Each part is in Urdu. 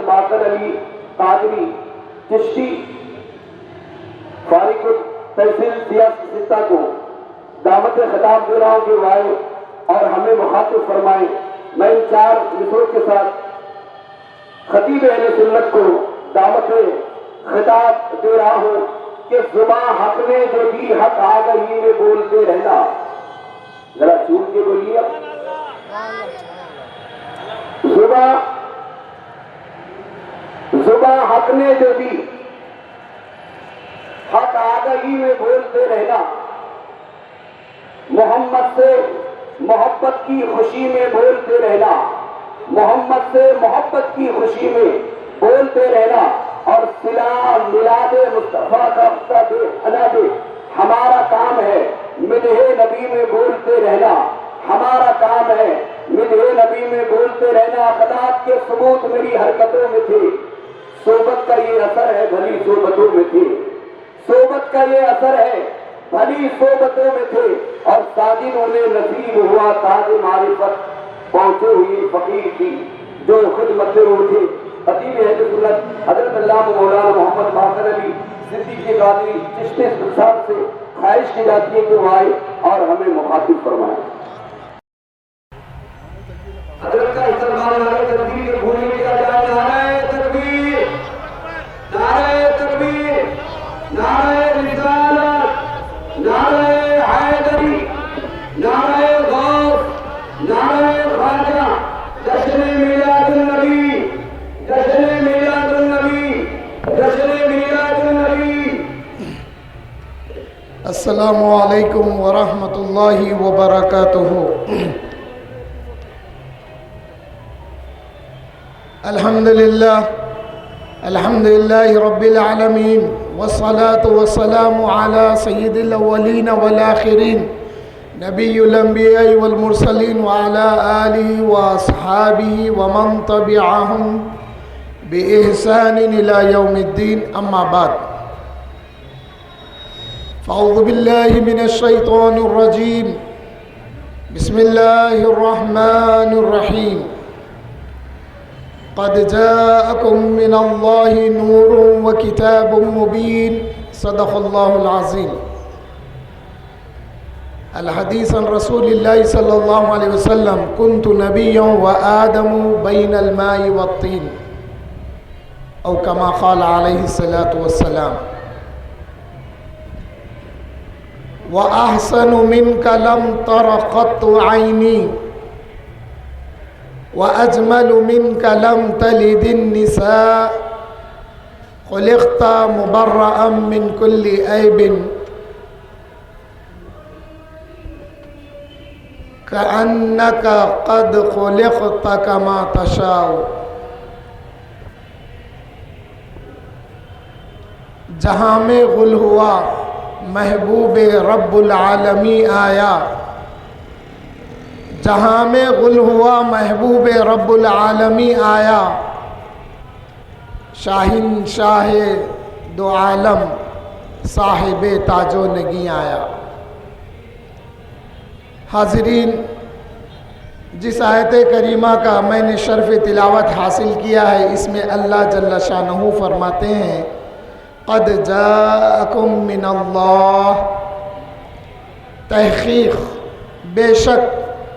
محمد باقر علی قادری چشتی فارغ تحصیل سیاستہ کو دعوت خطاب دے رہا ہوں کہ وہ آئے اور ہمیں مخاطب فرمائیں۔ میں ان 4 مصروں کے ساتھ خطیب اہل سنت کو دعوت خطاب دے رہا ہوں کہ زباں حق نے جو دی حق آگہی میں بولتے رہنا۔ ذرا چون کے بولیے، زباں حق نے جو دی حق آگہی میں بولتے رہنا، محمد سے محبت کی خوشی میں بولتے رہنا، محمد سے محبت کی خوشی میں بولتے رہنا، اور صلہ میلاد مصطفیٰ کا دے ہمارا کام ہے مدح نبی میں بولتے رہنا، ہمارا کام ہے مدح نبی میں بولتے رہنا۔ اخلاق کے ثبوت میری حرکتوں میں تھے، صحبت کا یہ اثر ہے بھلی صحبتوں میں تھے، صحبت کا یہ اثر ہے بھلی صحبتوں میں تھے، اور ساجد انہیں نصیب ہوا تاج معرفت پہنچے ہوئی فقیر کی جو خدمت میں اٹھے۔ خطیب اہل سنت حضرت علامہ مولانا محمد باقر علی صدیقی قادری چشتی صاحب سے خواہش کی جاتی ہے کہ وہ آئے اور ہمیں مخاطب فرمائیں۔ حضرت کا استقبال نعرہ تکبیر کے بھولنے کیا جائے۔ نعرہ تکبیر، نعرہ تکبیر، نعرہ رسالت، نعرہ حیدری، نعرہ غوث، نعرہ خواجہ، جشن میلاد النبی، جشن میلاد النبی، جشن میلاد النبی۔ السلام علیکم ورحمۃ اللہ وبرکاتہ۔ الحمدللہ رب العالمین، والصلاة والسلام علی سید الاولین والآخرین، نبی الانبیاء والمرسلین، وعلی آلہ واصحابہ ومن تبعہم بإحسان إلى يوم الدين، أما بعد، فأعوذ بالله من الشيطان الرجيم، بسم الله الرحمن الرحيم، قد جاءكم من الله نور وكتاب مبين، صدق الله العظيم۔ الحديث عن رسول الله صلى الله عليه وسلم، كنت نبيا وآدم بين الماء والطين، او كما قال عليه الصلاة والسلام۔ وأحسن منك لم تر قط عيني، وأجمل منك لم تلد النساء، خلقت مبرأ من كل عيب، كأنك قد خلقت كما تشاء۔ جہاں میں غل ہوا محبوب رب العالمین آیا، جہاں میں غل ہوا محبوب رب العالمین آیا، شاہن شاہ دو عالم صاحب تاج و نگیں آیا۔ حاضرین، جس آیت کریمہ کا میں نے شرف تلاوت حاصل کیا ہے، اس میں اللہ جل شانہ فرماتے ہیں، قد جاءکم من اللہ، تحقیق بے شک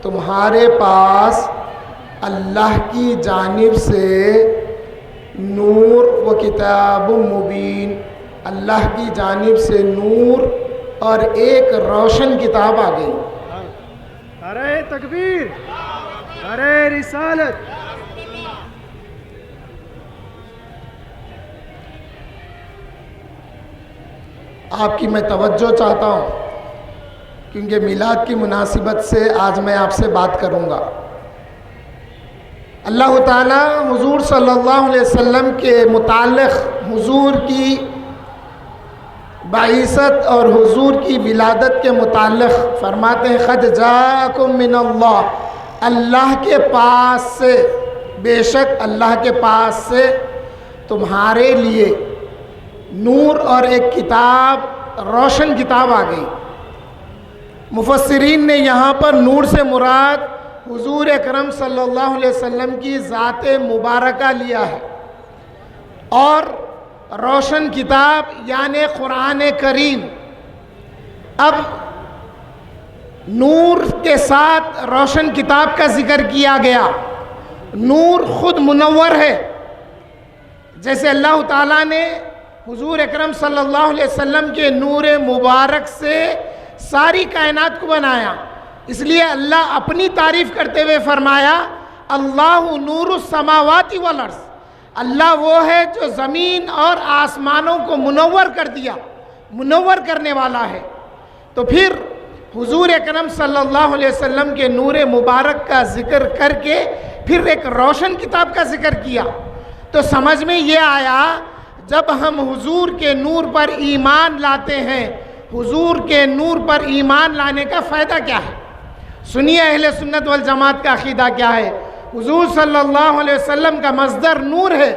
تمہارے پاس اللہ کی جانب سے نور و کتاب مبین، اللہ کی جانب سے نور اور ایک روشن کتاب آ گئی۔ نعرہ تکبیر، نعرہ رسالت۔ آپ کی میں توجہ چاہتا ہوں کیونکہ میلاد کی مناسبت سے آج میں آپ سے بات کروں گا۔ اللہ تعالیٰ حضور صلی اللہ علیہ وسلم کے متعلق حضور کی بعثت اور حضور کی ولادت کے متعلق فرماتے ہیں، قد جاءکم من اللہ، اللہ کے پاس سے، بے شک اللہ کے پاس سے تمہارے لیے نور اور ایک کتاب، روشن کتاب آ گئی۔ مفسرین نے یہاں پر نور سے مراد حضور اکرم صلی اللہ علیہ وسلم کی ذات مبارکہ لیا ہے۔ اور روشن کتاب یعنی قرآن کریم. اب نور کے ساتھ روشن کتاب کا ذکر کیا گیا. نور خود منور ہے، جیسے اللہ تعالیٰ نے حضور اکرم صلی اللہ علیہ وسلم کے نور مبارک سے ساری کائنات کو بنایا. اس لیے اللہ اپنی تعریف کرتے ہوئے فرمایا اللہ نور السماوات والارض. اللہ وہ ہے جو زمین اور آسمانوں کو منور کر دیا، منور کرنے والا ہے. تو پھر حضور اکرم صلی اللہ علیہ وسلم کے نور مبارک کا ذکر کر کے پھر ایک روشن کتاب کا ذکر کیا. تو سمجھ میں یہ آیا جب ہم حضور کے نور پر ایمان لاتے ہیں، حضور کے نور پر ایمان لانے کا فائدہ کیا ہے. سنیے اہل سنت والجماعت کا عقیدہ کیا ہے. حضور صلی اللہ علیہ وسلم کا مصدر نور ہے،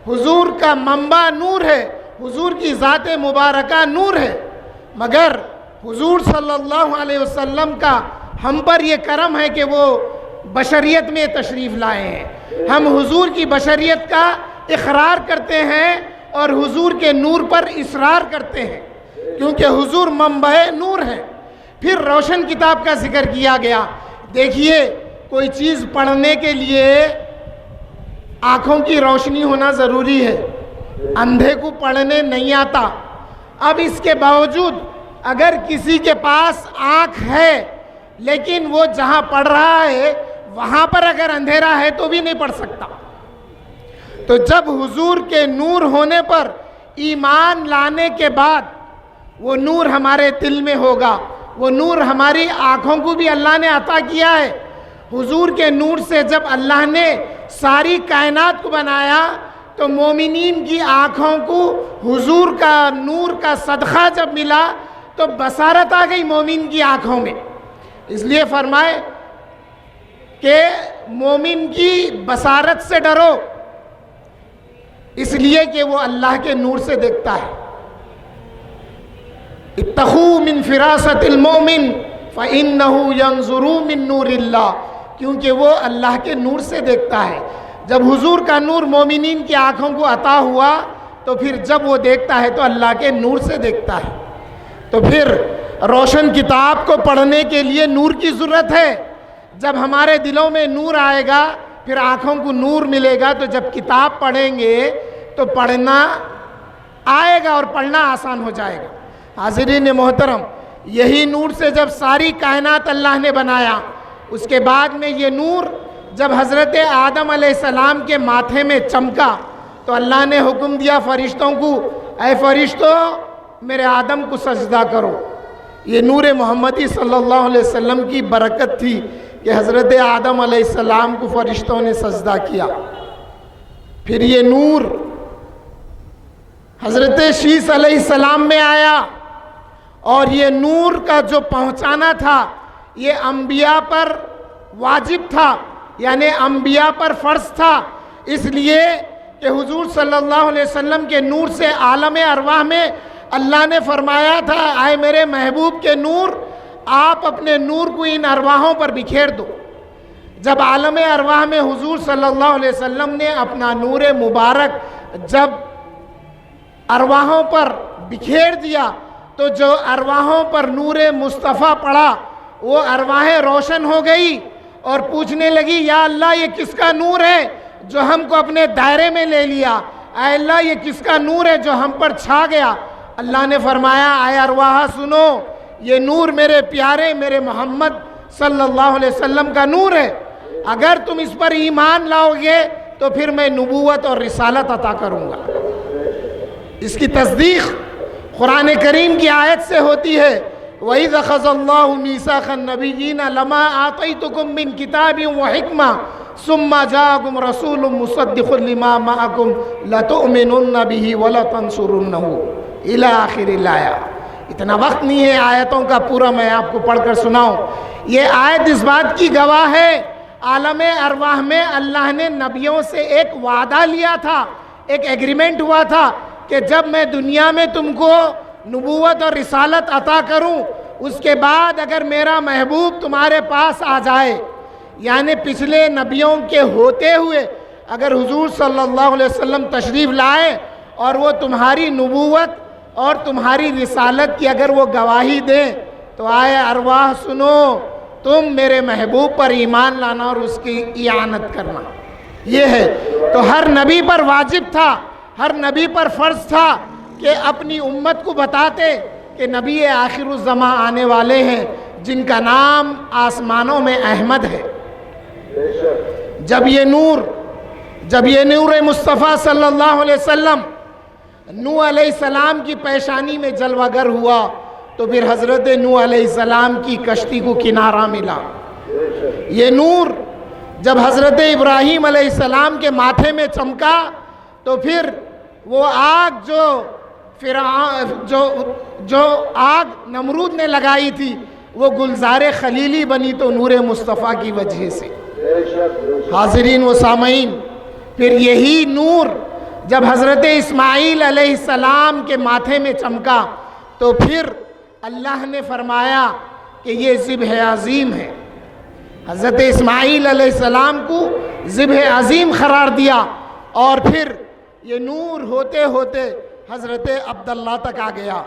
حضور کا منبع نور ہے، حضور کی ذات مبارکہ نور ہے. مگر حضور صلی اللہ علیہ وسلم کا ہم پر یہ کرم ہے کہ وہ بشریت میں تشریف لائے ہیں. ہم حضور کی بشریت کا اقرار کرتے ہیں اور حضور کے نور پر اصرار کرتے ہیں، کیونکہ حضور منبع نور ہے. پھر روشن کتاب کا ذکر کیا گیا. دیکھیے کوئی چیز پڑھنے کے لیے آنکھوں کی روشنی ہونا ضروری ہے. اندھے کو پڑھنے نہیں آتا. اب اس کے باوجود اگر کسی کے پاس آنکھ ہے لیکن وہ جہاں پڑھ رہا ہے وہاں پر اگر اندھیرا ہے تو بھی نہیں پڑھ سکتا. تو جب حضور کے نور ہونے پر ایمان لانے کے بعد وہ نور ہمارے دل میں ہوگا. وہ نور ہماری آنکھوں کو بھی اللہ نے عطا کیا ہے. حضور کے نور سے جب اللہ نے ساری کائنات کو بنایا تو مومنین کی آنکھوں کو حضور کا نور کا صدقہ جب ملا تو بصارت آ گئی مومن کی آنکھوں میں. اس لیے فرمائے کہ مومن کی بصارت سے ڈرو، اس لیے کہ وہ اللہ کے نور سے دیکھتا ہے. اتقوا من فراست المؤمن فإنه ينظر من نور اللہ، کیونکہ وہ اللہ کے نور سے دیکھتا ہے. جب حضور کا نور مومنین کی آنکھوں کو عطا ہوا تو پھر جب وہ دیکھتا ہے تو اللہ کے نور سے دیکھتا ہے. تو پھر روشن کتاب کو پڑھنے کے لیے نور کی ضرورت ہے. جب ہمارے دلوں میں نور آئے گا پھر آنکھوں کو نور ملے گا تو جب کتاب پڑھیں گے تو پڑھنا آئے گا اور پڑھنا آسان ہو جائے گا. حاضرین محترم، یہی نور سے جب ساری کائنات اللہ نے بنایا، اس کے بعد میں یہ نور جب حضرت آدم علیہ السلام کے ماتھے میں چمکا تو اللہ نے حکم دیا فرشتوں کو، اے فرشتوں میرے آدم کو سجدہ کرو. یہ نور محمدی صلی اللہ علیہ وسلم کی برکت تھی کہ حضرت آدم علیہ السلام کو فرشتوں نے سجدہ کیا. پھر یہ نور حضرت شیس علیہ السلام میں آیا اور یہ نور کا جو پہنچانا تھا یہ انبیاء پر واجب تھا، یعنی انبیاء پر فرض تھا. اس لیے کہ حضور صلی اللہ علیہ وسلم کے نور سے عالم ارواح میں اللہ نے فرمایا تھا اے میرے محبوب کے نور، آپ اپنے نور کو ان ارواحوں پر بکھیر دو. جب عالم ارواح میں حضور صلی اللہ علیہ وسلم نے اپنا نور مبارک جب ارواحوں پر بکھیر دیا تو جو ارواحوں پر نور مصطفیٰ پڑا وہ ارواحیں روشن ہو گئی اور پوچھنے لگی یا اللہ یہ کس کا نور ہے جو ہم کو اپنے دائرے میں لے لیا، اے اللہ یہ کس کا نور ہے جو ہم پر چھا گیا. اللہ نے فرمایا اے ارواح سنو، یہ نور میرے پیارے میرے محمد صلی اللہ علیہ وسلم کا نور ہے. اگر تم اس پر ایمان لاؤ گے تو پھر میں نبوت اور رسالت عطا کروں گا. اس کی تصدیق قرآن کریم کی آیت سے ہوتی ہے وَإِذْ أَخَذَ اللَّهُ مِيثَاقَ النَّبِيِّينَ لَمَا آتَيْتُكُم مِّن كِتَابٍ وَحِكْمَةٍ ثُمَّ جَاءَكُمْ رَسُولٌ مُصَدِّقٌ لِّمَا مَعَكُمْ لَتُؤْمِنُنَّ بِهِ وَلَتَنصُرُنَّهُ إِلَى آخِرِ الآیہ. اتنا وقت نہیں ہے آیتوں کا پورا میں آپ کو پڑھ کر سناؤں. یہ آیت اس بات کی گواہ ہے عالم ارواح میں اللہ نے نبیوں سے ایک وعدہ لیا تھا، ایک ایگریمنٹ ہوا تھا کہ جب میں دنیا میں تم کو نبوت اور رسالت عطا کروں اس کے بعد اگر میرا محبوب تمہارے پاس آ جائے، یعنی پچھلے نبیوں کے ہوتے ہوئے اگر حضور صلی اللہ علیہ وسلم تشریف لائے اور وہ تمہاری نبوت اور تمہاری رسالت کی اگر وہ گواہی دیں تو آئے ارواح سنو، تم میرے محبوب پر ایمان لانا اور اس کی اعانت کرنا۔ یہ ہے تو ہر نبی پر واجب تھا، ہر نبی پر فرض تھا کہ اپنی امت کو بتاتے کہ نبی آخر الزمان آنے والے ہیں جن کا نام آسمانوں میں احمد ہے۔ جب یہ نور مصطفیٰ صلی اللہ علیہ وسلم نوح علیہ السلام کی پیشانی میں جلوہ گر ہوا تو پھر حضرت نوح علیہ السلام کی کشتی کو کنارہ ملا۔ یہ نور جب حضرت ابراہیم علیہ السلام کے ماتھے میں چمکا تو پھر وہ آگ جو آگ نمرود نے لگائی تھی وہ گلزار خلیلی بنی تو نور مصطفیٰ کی وجہ سے۔ حاضرین و سامعین، پھر یہی نور جب حضرت اسماعیل علیہ السلام کے ماتھے میں چمکا تو پھر اللہ نے فرمایا کہ یہ ذبح عظیم ہے۔ حضرت اسماعیل علیہ السلام کو ذبح عظیم قرار دیا اور پھر یہ نور ہوتے ہوتے حضرت عبداللہ تک آ گیا۔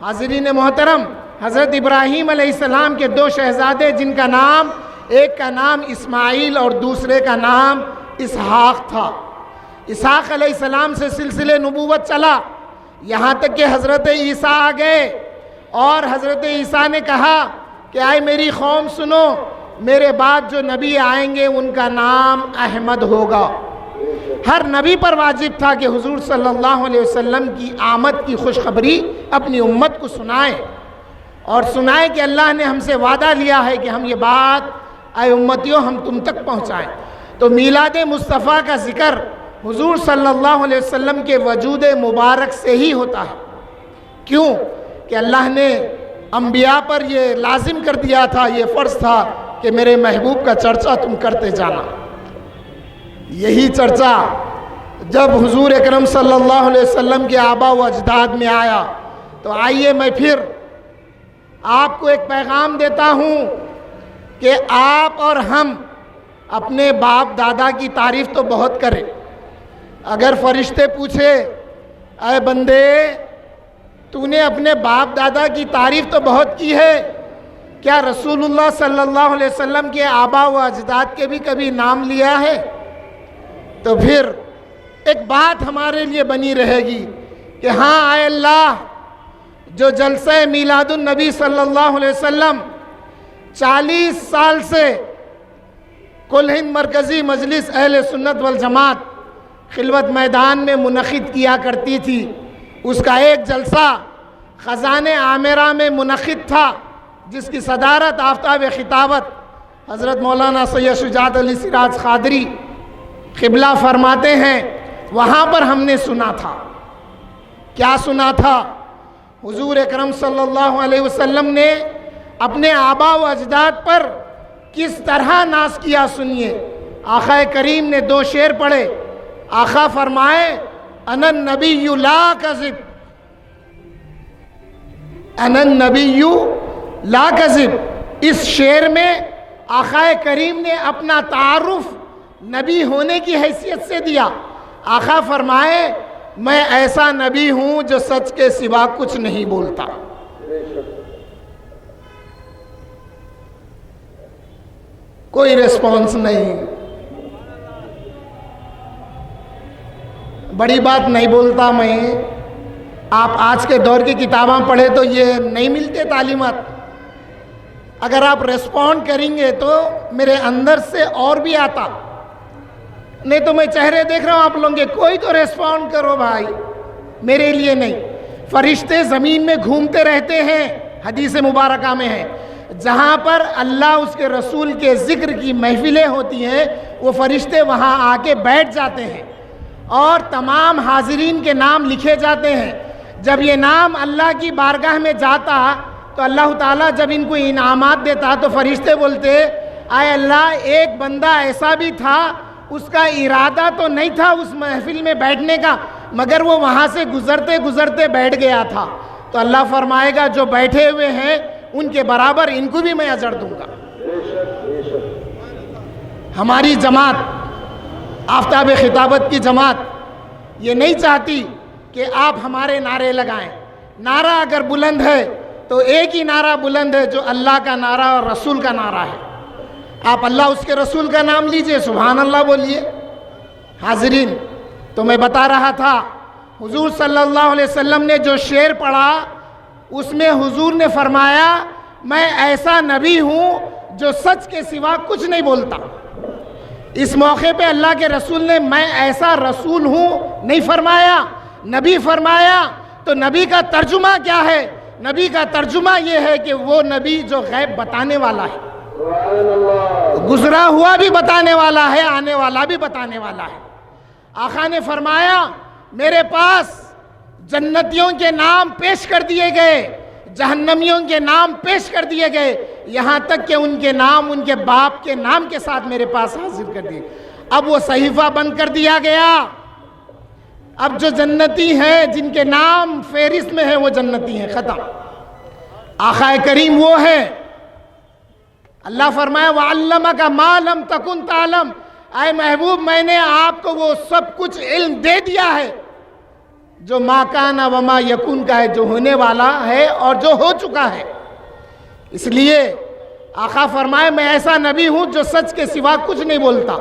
حاضرین محترم، حضرت ابراہیم علیہ السلام کے دو شہزادے جن کا نام، ایک کا نام اسماعیل اور دوسرے کا نام اسحاق تھا۔ اسحاق علیہ السلام سے سلسلے نبوت چلا یہاں تک کہ حضرت عیسیٰ آ گئے اور حضرت عیسیٰ نے کہا کہ آئے میری قوم سنو، میرے بعد جو نبی آئیں گے ان کا نام احمد ہوگا۔ ہر نبی پر واجب تھا کہ حضور صلی اللہ علیہ وسلم کی آمد کی خوشخبری اپنی امت کو سنائیں اور سنائیں کہ اللہ نے ہم سے وعدہ لیا ہے کہ ہم یہ بات اے امتیوں ہم تم تک پہنچائیں۔ تو میلاد مصطفیٰ کا ذکر حضور صلی اللہ علیہ وسلم کے وجود مبارک سے ہی ہوتا ہے۔ کیوں کہ اللہ نے انبیاء پر یہ لازم کر دیا تھا، یہ فرض تھا کہ میرے محبوب کا چرچا تم کرتے جانا۔ یہی چرچا جب حضور اکرم صلی اللہ علیہ وسلم کے آبا و اجداد میں آیا تو آئیے میں پھر آپ کو ایک پیغام دیتا ہوں کہ آپ اور ہم اپنے باپ دادا کی تعریف تو بہت کریں۔ اگر فرشتے پوچھے اے بندے تو نے اپنے باپ دادا کی تعریف تو بہت کی ہے، کیا رسول اللہ صلی اللہ علیہ وسلم کے آبا و اجداد کے بھی کبھی نام لیا ہے؟ تو پھر ایک بات ہمارے لیے بنی رہے گی کہ ہاں اے اللہ، جو جلسہ میلاد النبی صلی اللہ علیہ وسلم 40 سال سے کل ہند مرکزی مجلس اہل سنت والجماعت خلوت میدان میں منعقد کیا کرتی تھی، اس کا ایک جلسہ خزانِ عامرہ میں منعقد تھا جس کی صدارت آفتاب خطابت حضرت مولانا سید شجاعت علی سراج قادری قبلہ فرماتے ہیں۔ وہاں پر ہم نے سنا تھا، کیا سنا تھا؟ حضور اکرم صلی اللہ علیہ وسلم نے اپنے آبا و اجداد پر کس طرح ناز کیا سنیے۔ آقا کریم نے 2 شعر پڑھے۔ آقا فرمائے انا النبی لا کذب، انا النبی لا کذب۔ اس شعر میں آقا کریم نے اپنا تعارف نبی ہونے کی حیثیت سے دیا۔ آقا فرمائے میں ایسا نبی ہوں جو سچ کے سوا کچھ نہیں بولتا۔ کوئی ریسپانس نہیں، بڑی بات نہیں بولتا میں۔ آپ آج کے دور کی کتاباں پڑھیں تو یہ نہیں ملتے تعلیمات۔ اگر آپ ریسپونڈ کریں گے تو میرے اندر سے اور بھی آتا، نہیں تو میں چہرے دیکھ رہا ہوں آپ لوگوں کے، کوئی تو ریسپونڈ کرو بھائی، میرے لیے نہیں۔ فرشتے زمین میں گھومتے رہتے ہیں، حدیث مبارکہ میں ہے، جہاں پر اللہ اس کے رسول کے ذکر کی محفلیں ہوتی ہیں وہ فرشتے وہاں آ کے بیٹھ جاتے ہیں اور تمام حاضرین کے نام لکھے جاتے ہیں۔ جب یہ نام اللہ کی بارگاہ میں جاتا تو اللہ تعالیٰ جب ان کو انعامات دیتا تو فرشتے بولتے اے اللہ، ایک بندہ ایسا بھی تھا اس کا ارادہ تو نہیں تھا اس محفل میں بیٹھنے کا، مگر وہ وہاں سے گزرتے گزرتے بیٹھ گیا تھا، تو اللہ فرمائے گا جو بیٹھے ہوئے ہیں ان کے برابر ان کو بھی میں اجر دوں گا۔ ہماری جماعت آفتاب خطابت کی جماعت یہ نہیں چاہتی کہ آپ ہمارے نعرے لگائیں. نعرہ اگر بلند ہے تو ایک ہی نعرہ بلند ہے جو اللہ کا نعرہ اور رسول کا نعرہ ہے. آپ اللہ اس کے رسول کا نام لیجئے, سبحان اللہ بولیے. حاضرین, تو میں بتا رہا تھا حضور صلی اللہ علیہ وسلم نے جو شعر پڑھا اس میں حضور نے فرمایا میں ایسا نبی ہوں جو سچ کے سوا کچھ نہیں بولتا. اس موقع پہ اللہ کے رسول نے میں ایسا رسول ہوں نہیں فرمایا, نبی فرمایا. تو نبی کا ترجمہ کیا ہے؟ نبی کا ترجمہ یہ ہے کہ وہ نبی جو غیب بتانے والا ہے, گزرا ہوا بھی بتانے والا ہے, آنے والا بھی بتانے والا ہے. آقا نے فرمایا میرے پاس جنتیوں کے نام پیش کر دیے گئے, جہنمیوں کے نام پیش کر دیے گئے, یہاں تک کہ ان کے نام ان کے باپ کے نام کے ساتھ میرے پاس حاضر کر دیے. اب وہ صحیفہ بند کر دیا گیا. اب جو جنتی ہیں جن کے نام فہرست میں ہیں وہ جنتی ہیں, ختم. آقا کریم وہ ہے. اللہ فرمایا وَعَلَّمَكَ مَا لَمْ تَكُنْ تَعْلَمْ, اے محبوب میں نے آپ کو وہ سب کچھ علم دے دیا ہے جو ما کان و ما یکون کا ہے, جو ہونے والا ہے اور جو ہو چکا ہے. اس لیے آقا فرمائے میں ایسا نبی ہوں جو سچ کے سوا کچھ نہیں بولتا.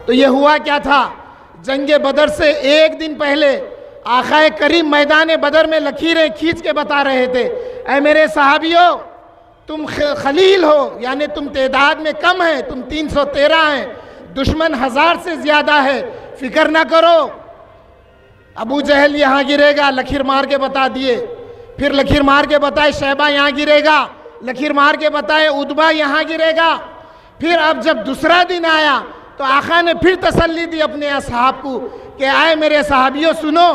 تو یہ ہوا کیا تھا؟ جنگ بدر سے ایک دن پہلے آقا کریم میدان بدر میں لکیریں کھینچ کے بتا رہے تھے اے میرے صحابیوں تم خلیل ہو, یعنی تم تعداد میں کم ہیں, تم 313 ہیں, دشمن 1000 سے زیادہ ہے, فکر نہ کرو. ابو جہل یہاں گرے گا, لکیر مار کے بتا دیے. پھر لکیر مار کے بتائے شیبہ یہاں گرے گا, لکیر مار کے بتائے عتبہ یہاں گرے گا. پھر اب جب دوسرا دن آیا تو آقا نے پھر تسلی دی اپنے اصحاب کو کہ آئے میرے صحابیوں سنو,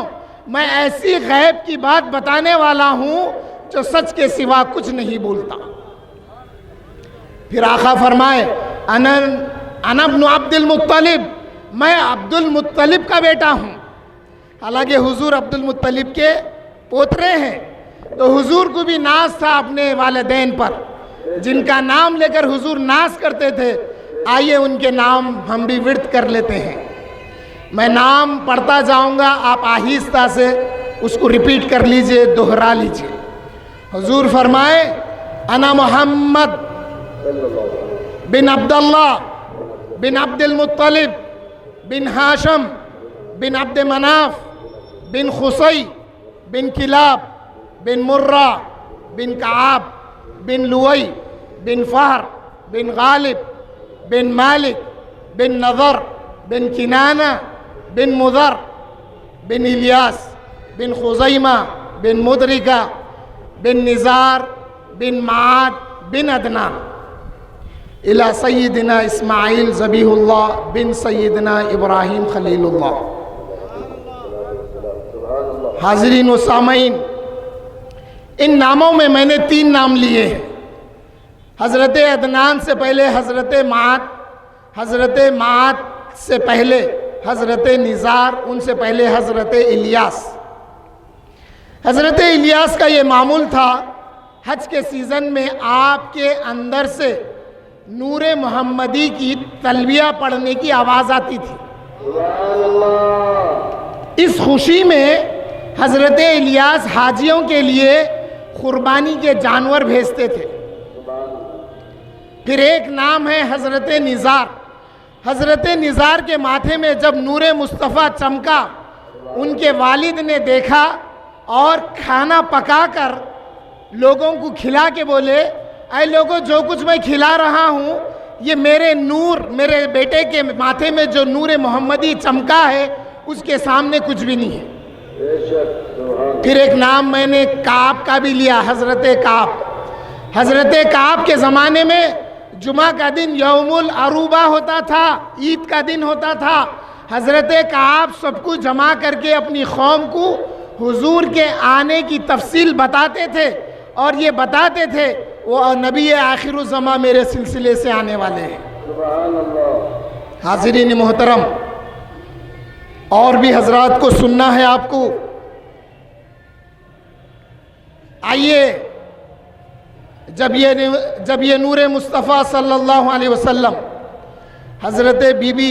میں ایسی غیب کی بات بتانے والا ہوں جو سچ کے سوا کچھ نہیں بولتا. پھر آقا فرمائے انا ابن عبد المطلب, میں عبد المطلب کا بیٹا ہوں. حالانکہ حضور عبد المطلب کے پوترے ہیں. تو حضور کو بھی ناز تھا اپنے والدین پر, جن کا نام لے کر حضور ناز کرتے تھے. آئیے ان کے نام ہم بھی ورد کر لیتے ہیں. میں نام پڑھتا جاؤں گا, آپ آہستہ سے اس کو ریپیٹ کر لیجئے, دہرا لیجئے. حضور فرمائے انا محمد بن عبداللہ بن عبد المطلب بن ہاشم بن عبد مناف بن خصی بن کلاب بن مرہ بن کعاب بن لوئی بن فہر بن غالب بن مالک بن نضر بن کنانہ بن مضر بن الیاس بن خزیمہ بن مدرکہ بن نزار بن معاد بن عدنان الى سیدنا اسماعیل ذبیح اللہ بن سیدنا ابراہیم خلیل اللہ. حاضرین و سامعین, ان ناموں میں نے 3 نام لیے ہیں. حضرت عدنان سے پہلے حضرت معاد, حضرت معاد سے پہلے حضرت نزار, ان سے پہلے حضرت الیاس. حضرت الیاس کا یہ معمول تھا حج کے سیزن میں آپ کے اندر سے نور محمدی کی تلبیہ پڑھنے کی آواز آتی تھی. اس خوشی میں حضرت الیاس حاجیوں کے لیے قربانی کے جانور بھیجتے تھے. پھر ایک نام ہے حضرت نزار. حضرت نزار کے ماتھے میں جب نور مصطفیٰ چمکا, ان کے والد نے دیکھا اور کھانا پکا کر لوگوں کو کھلا کے بولے اے لوگوں جو کچھ میں کھلا رہا ہوں یہ میرے نور, میرے بیٹے کے ماتھے میں جو نور محمدی چمکا ہے اس کے سامنے کچھ بھی نہیں ہے. پھر ایک نام میں نے کعب کا بھی لیا, حضرت کعب. حضرت کعب کے زمانے میں جمعہ کا دن یوم العروبہ ہوتا تھا, عید کا دن ہوتا تھا. حضرت کعب سب کو جمع کر کے اپنی قوم کو حضور کے آنے کی تفصیل بتاتے تھے اور یہ بتاتے تھے وہ نبی آخر الزمان میرے سلسلے سے آنے والے ہیں. حاضرین محترم, اور بھی حضرات کو سننا ہے آپ کو. آئیے جب یہ نور مصطفیٰ صلی اللہ علیہ وسلم حضرت بی بی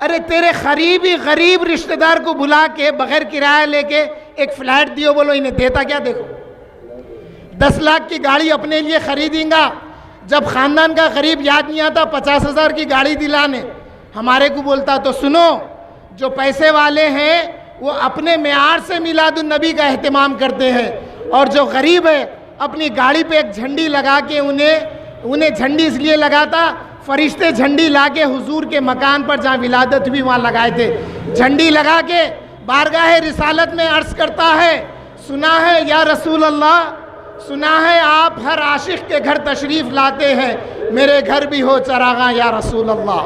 ارے تیرے قریبی غریب رشتہ دار کو بلا کے بغیر کرایہ لے کے ایک فلیٹ دیو، بولو انہیں دیتا کیا؟ دیکھو 10 لاکھ کی گاڑی اپنے لیے خریدیں گا، جب خاندان کا غریب یاد نہیں آتا 50,000 کی گاڑی دلانے، ہمارے کو بولتا تو سنو، جو پیسے والے ہیں وہ اپنے معیار سے میلاد النبی کا اہتمام کرتے ہیں، اور جو غریب ہے اپنی گاڑی پہ ایک جھنڈی لگا کے انہیں جھنڈی اس لیے لگاتا، فرشتے جھنڈی لا کے حضور کے مکان پر جہاں ولادت ہوئی وہاں لگائے تھے، جھنڈی لگا کے بارگاہ رسالت میں عرض کرتا ہے، سنا ہے یا رسول اللہ، سنا ہے آپ ہر عاشق کے گھر تشریف لاتے ہیں، میرے گھر بھی ہو چراغاں یا رسول اللہ۔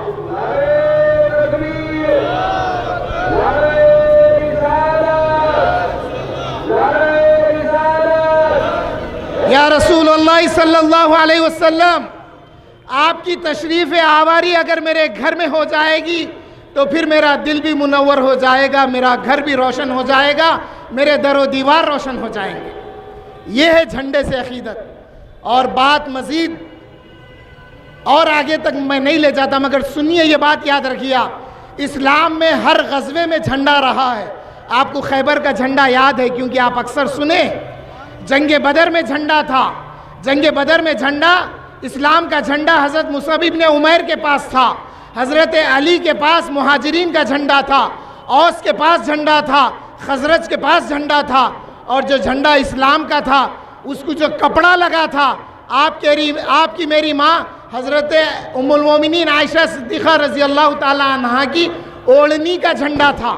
یا رسول اللہ صلی اللہ علیہ وسلم، آپ کی تشریف آوری اگر میرے گھر میں ہو جائے گی تو پھر میرا دل بھی منور ہو جائے گا، میرا گھر بھی روشن ہو جائے گا، میرے در و دیوار روشن ہو جائیں گے۔ یہ ہے جھنڈے سے عقیدت۔ اور بات مزید اور آگے تک میں نہیں لے جاتا، مگر سنیے، یہ بات یاد رکھیے، اسلام میں ہر غزوے میں جھنڈا رہا ہے۔ آپ کو خیبر کا جھنڈا یاد ہے کیونکہ آپ اکثر سنیں، جنگ بدر میں جھنڈا تھا، جنگ بدر میں جھنڈا، اسلام کا جھنڈا حضرت مصعب ابن عمیر کے پاس تھا، حضرت علی کے پاس مہاجرین کا جھنڈا تھا، اوس کے پاس جھنڈا تھا، خزرج کے پاس جھنڈا تھا، اور جو جھنڈا اسلام کا تھا اس کو جو کپڑا لگا تھا، آپ کی میری ماں حضرت ام المومنین عائشہ صدیقہ رضی اللہ تعالی عنہا کی اوڑھنی کا جھنڈا تھا۔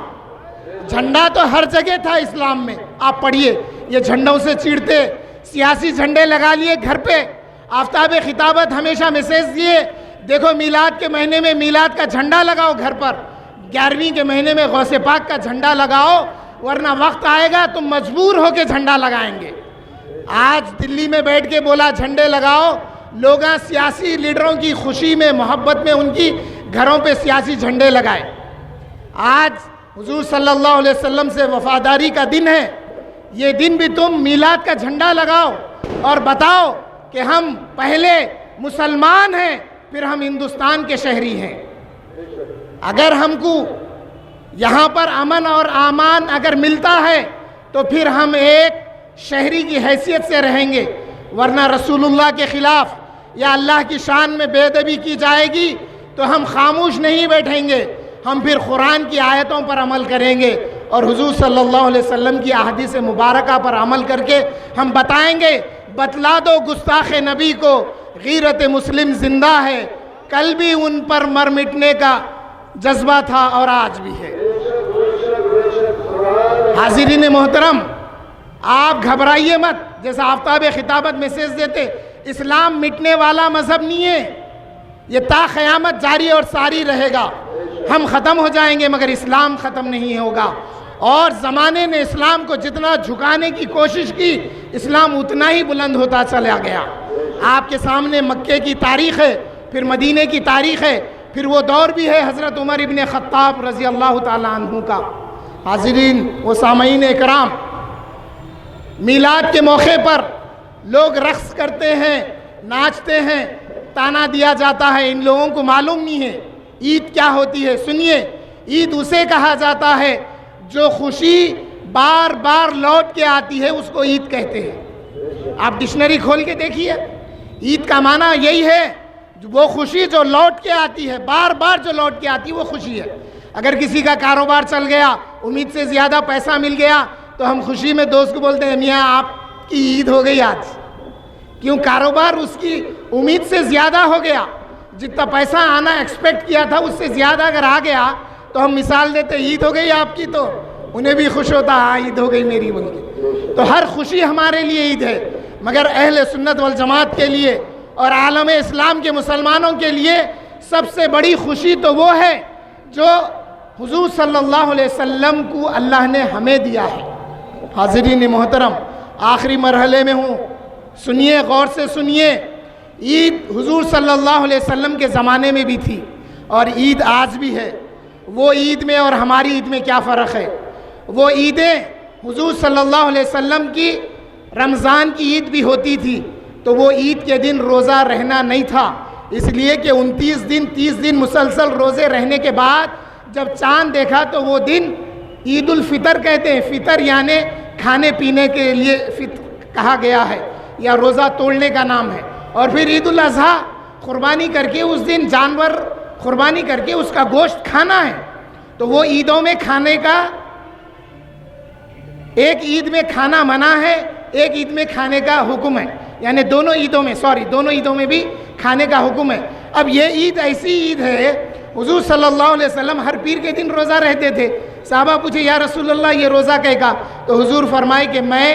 جھنڈا تو ہر جگہ تھا اسلام میں، آپ پڑھیے، یہ جھنڈوں سے چیڑتے، سیاسی جھنڈے لگا لیے گھر پہ، آفتاب خطابت ہمیشہ میسیج دیے، دیکھو میلاد کے مہینے میں میلاد کا جھنڈا لگاؤ گھر پر، 11ویں کے مہینے میں غوث پاک کا جھنڈا لگاؤ، ورنہ وقت آئے گا تم مجبور ہو کے جھنڈا لگائیں گے۔ آج دلی میں بیٹھ کے بولا جھنڈے لگاؤ، لوگ سیاسی لیڈروں کی خوشی میں، محبت میں ان کی گھروں پہ سیاسی جھنڈے لگائے۔ آج حضور صلی اللہ علیہ وسلم سے وفاداری کا دن ہے، یہ دن بھی تم میلاد کا جھنڈا لگاؤ اور بتاؤ کہ ہم پہلے مسلمان ہیں، پھر ہم ہندوستان کے شہری ہیں۔ اگر ہم کو یہاں پر امن اور امان اگر ملتا ہے تو پھر ہم ایک شہری کی حیثیت سے رہیں گے، ورنہ رسول اللہ کے خلاف یا اللہ کی شان میں بے ادبی کی جائے گی تو ہم خاموش نہیں بیٹھیں گے، ہم پھر قرآن کی آیتوں پر عمل کریں گے اور حضور صلی اللہ علیہ وسلم کی احادیث مبارکہ پر عمل کر کے ہم بتائیں گے، بتلا دو گستاخ نبی کو غیرت مسلم زندہ ہے، کل بھی ان پر مر مٹنے کا جذبہ تھا اور آج بھی ہے۔ حاضرین محترم، آپ گھبرائیے مت، جیسا آفتاب خطابت میسیج دیتے، اسلام مٹنے والا مذہب نہیں ہے، یہ تا قیامت جاری اور ساری رہے گا۔ ہم ختم ہو جائیں گے مگر اسلام ختم نہیں ہوگا، اور زمانے نے اسلام کو جتنا جھکانے کی کوشش کی، اسلام اتنا ہی بلند ہوتا چلا گیا۔ آپ کے سامنے مکے کی تاریخ ہے، پھر مدینے کی تاریخ ہے، پھر وہ دور بھی ہے حضرت عمر ابن خطاب رضی اللہ تعالی عنہ کا۔ حاضرین و سامعین اکرام، میلاد کے موقع پر لوگ رقص کرتے ہیں، ناچتے ہیں، تانا دیا جاتا ہے، ان لوگوں کو معلوم نہیں ہے عید کیا ہوتی ہے۔ سنیے، عید اسے کہا جاتا ہے جو خوشی بار بار لوٹ کے آتی ہے، اس کو عید کہتے ہیں۔ آپ ڈکشنری کھول کے دیکھیے، عید کا معنی یہی ہے، وہ خوشی جو لوٹ کے آتی ہے، بار بار جو لوٹ کے آتی ہے وہ خوشی ہے۔ اگر کسی کا کاروبار چل گیا، امید سے زیادہ پیسہ مل گیا، تو ہم خوشی میں دوست کو بولتے ہیں میاں آپ کی عید ہو گئی آج، کیوں؟ کاروبار اس کی امید سے زیادہ ہو گیا، جتنا پیسہ آنا ایکسپیکٹ کیا تھا اس سے زیادہ اگر آ گیا تو ہم مثال دیتے عید ہو گئی آپ کی، تو انہیں بھی خوش ہوتا ہاں عید ہو گئی میری بول کے۔ تو ہر خوشی ہمارے لیے عید ہے، مگر اہل سنت والجماعت کے لیے اور عالم اسلام کے مسلمانوں کے لیے سب سے بڑی خوشی تو وہ ہے جو حضور صلی اللہ علیہ وسلم کو اللہ نے ہمیں دیا ہے۔ حاضرین محترم، آخری مرحلے میں ہوں، سنیے، غور سے سنیے۔ عید حضور صلی اللہ علیہ وسلم کے زمانے میں بھی تھی اور عید آج بھی ہے۔ وہ عید میں اور ہماری عید میں کیا فرق ہے؟ وہ عیدیں حضور صلی اللہ علیہ وسلم کی رمضان کی عید بھی ہوتی تھی تو وہ عید کے دن روزہ رہنا نہیں تھا، اس لیے کہ 29 دن 30 دن مسلسل روزے رہنے کے بعد جب چاند دیکھا تو وہ دن عید الفطر کہتے ہیں، فطر یعنی کھانے پینے کے لیے فطر کہا گیا ہے یا روزہ توڑنے کا نام ہے، اور پھر عید الاضحیٰ قربانی کر کے اس دن جانور قربانی کر کے اس کا گوشت کھانا ہے۔ تو وہ عیدوں میں کھانے کا، ایک عید میں کھانا منع ہے، ایک عید میں کھانے کا حکم ہے، یعنی دونوں عیدوں میں بھی کھانے کا حکم ہے۔ اب یہ عید ایسی عید ہے، حضور صلی اللہ علیہ وسلم ہر پیر کے دن روزہ رہتے تھے۔ صحابہ پوچھے یا رسول اللہ یہ روزہ کہے گا؟ تو حضور فرمائے کہ میں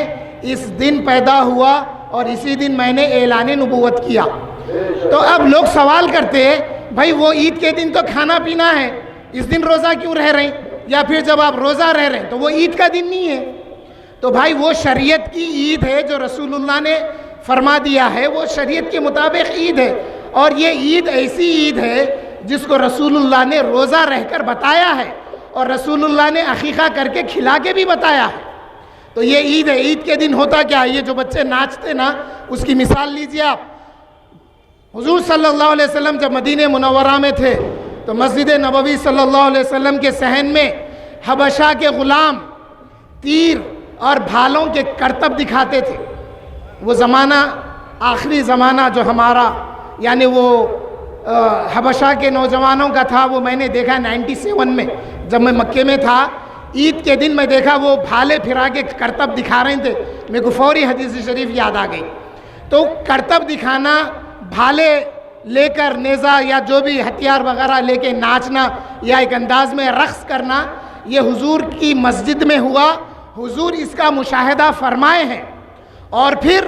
اس دن پیدا ہوا اور اسی دن میں نے اعلان نبوت کیا۔ تو اب لوگ سوال کرتے ہیں بھائی وہ عید کے دن تو کھانا پینا ہے، اس دن روزہ کیوں رہ رہے ہیں؟ یا پھر جب آپ روزہ رہ رہے ہیں تو وہ عید کا دن نہیں ہے؟ تو بھائی وہ شریعت کی عید ہے جو رسول اللہ نے فرما دیا ہے، وہ شریعت کے مطابق عید ہے، اور یہ عید ایسی عید ہے جس کو رسول اللہ نے روزہ رہ کر بتایا ہے، اور رسول اللہ نے عقیقہ کر کے کھلا کے بھی بتایا ہے۔ تو یہ عید ہے۔ عید کے دن ہوتا کیا ہے؟ یہ جو بچے ناچتے نا، اس کی مثال لیجئے آپ۔ حضور صلی اللہ علیہ وسلم جب مدینہ منورہ میں تھے تو مسجد نبوی صلی اللہ علیہ وسلم کے صحن میں حبشہ کے غلام تیر اور بھالوں کے کرتب دکھاتے تھے۔ وہ زمانہ آخری زمانہ جو ہمارا یعنی وہ حبشہ کے نوجوانوں کا تھا، وہ میں نے دیکھا 97 میں جب میں مکے میں تھا، عید کے دن میں دیکھا وہ بھالے پھرا کے کرتب دکھا رہے تھے، میرے کو فوری حدیث شریف یاد آ گئی۔ تو کرتب دکھانا، بھالے لے کر نیزہ یا جو بھی ہتھیار وغیرہ لے کے ناچنا یا ایک انداز میں رقص کرنا، یہ حضور کی مسجد میں ہوا، حضور اس کا مشاہدہ فرمائے ہیں۔ اور پھر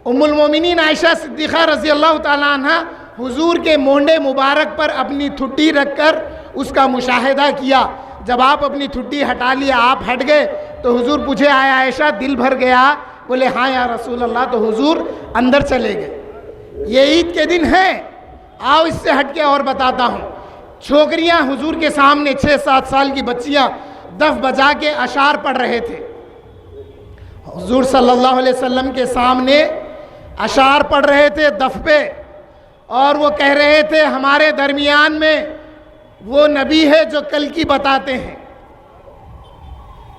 ام المومنین عائشہ صدیقہ رضی اللہ تعالیٰ عنہ حضور کے مونڈے مبارک پر اپنی ٹھڈی رکھ کر اس کا مشاہدہ کیا۔ جب آپ اپنی ٹھڈی ہٹا لیا، آپ ہٹ گئے، تو حضور پوچھے آئے عائشہ دل بھر گیا؟ بولے ہاں یا رسول اللہ، تو حضور اندر چلے گئے۔ یہ عید کے دن ہے۔ آؤ اس سے ہٹ کے اور بتاتا ہوں۔ چھوکریاں حضور کے سامنے 6-7 سال کی بچیاں دف بجا کے اشعار پڑھ رہے تھے۔ حضور صلی اللہ علیہ وسلم کے سامنے اشعار پڑھ رہے تھے دف پہ، اور وہ کہہ رہے تھے ہمارے درمیان میں وہ نبی ہے جو کل کی بتاتے ہیں،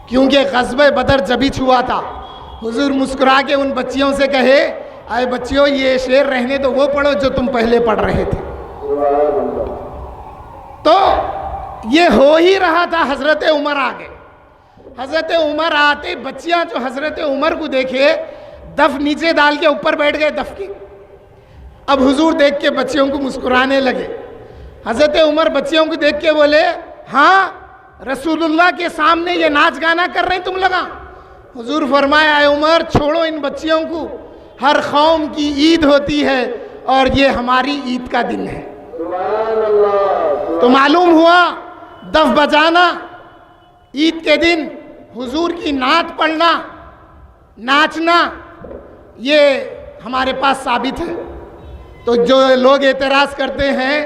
کیونکہ غزوہ بدر جبھی ہوا تھا۔ حضور مسکرا کے ان بچیوں سے کہے اے بچیوں یہ شعر رہنے تو وہ پڑھو جو تم پہلے پڑھ رہے تھے۔ تو یہ ہو ہی رہا تھا، حضرت عمر آ گئے۔ حضرت عمر آتے بچیاں جو حضرت عمر کو دیکھے دف نیچے ڈال کے اوپر بیٹھ گئے دف کے۔ اب حضور دیکھ کے بچیوں کو مسکرانے لگے۔ حضرت عمر بچیوں کو دیکھ کے بولے ہاں رسول اللہ کے سامنے یہ ناچ گانا کر رہے ہیں تم لگا؟ حضور فرمایا اے عمر چھوڑو ان بچیوں کو، ہر قوم کی عید ہوتی ہے اور یہ ہماری عید کا دن ہے۔ تو معلوم ہوا دف بجانا عید کے دن، حضور کی نعت پڑھنا، ناچنا، یہ ہمارے پاس ثابت ہے۔ تو جو لوگ اعتراض کرتے ہیں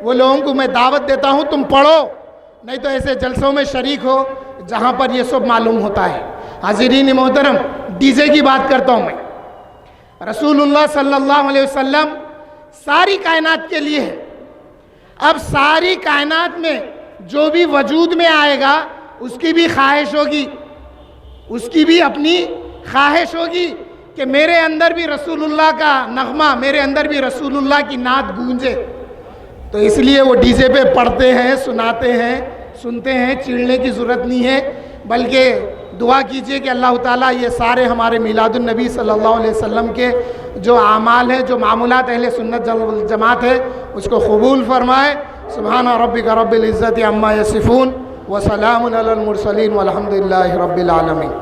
وہ لوگوں کو میں دعوت دیتا ہوں تم پڑھو، نہیں تو ایسے جلسوں میں شریک ہو جہاں پر یہ سب معلوم ہوتا ہے۔ حاضرین محترم، ڈی جے کی بات کرتا ہوں میں۔ رسول اللہ صلی اللہ علیہ وسلم ساری کائنات کے لیے ہے۔ اب ساری کائنات میں جو بھی وجود میں آئے گا اس کی بھی خواہش ہوگی، اس کی بھی اپنی خواہش ہوگی کہ میرے اندر بھی رسول اللہ کا نغمہ، میرے اندر بھی رسول اللہ کی نعت گونجے۔ تو اس لیے وہ ڈی جے پہ پڑھتے ہیں، سناتے ہیں، سنتے ہیں۔ چیڑنے کی ضرورت نہیں ہے، بلکہ دعا کیجئے کہ اللہ تعالیٰ یہ سارے ہمارے میلاد النبی صلی اللہ علیہ وسلم کے جو اعمال ہیں، جو معمولات اہل سنت جماعت ہے، اس کو قبول فرمائے۔ سبحان ربک رب العزت عما یصفون وسلام علی المرسلین والحمد للہ رب العالمین۔